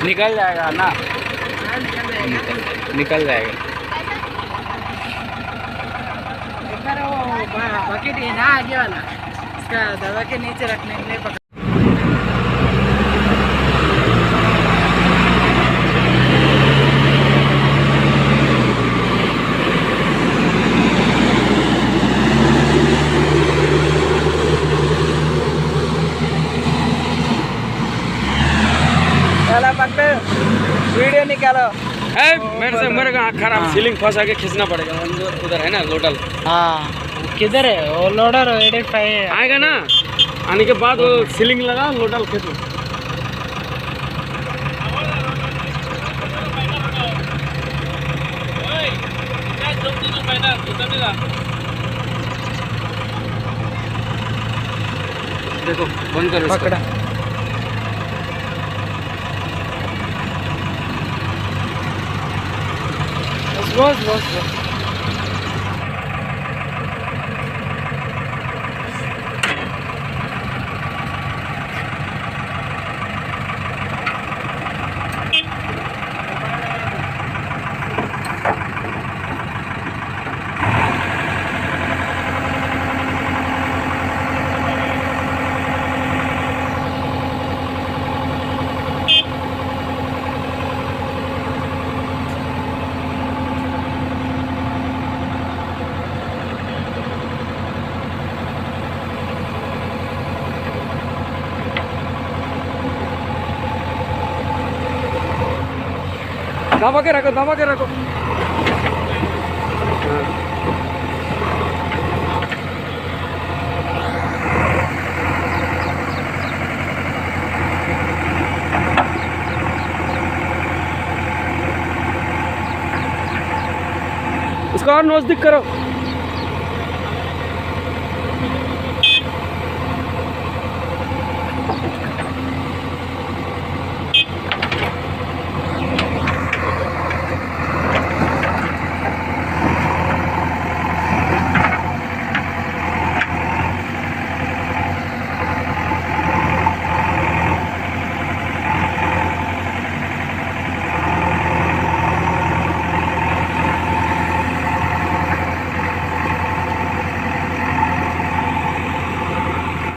निकल जाएगा ना, निकल जाएगा। बकेट है ना आगे वाला, इसका दवा के नीचे रखने के लिए पकड़। पकड़े वीडियो निकालो। मेरे का आँख खराब, सीलिंग फंसा के खींचना पड़ेगा। उधर है ना लोडल। हाँ किधर है वो लोडर? आएगा ना, आने के बाद वो सीलिंग लगा लोडल खींचो। देखो बंद करो, पकड़ा। बस दबा के रखो, दबा के रखो। उसको और नजदीक करो।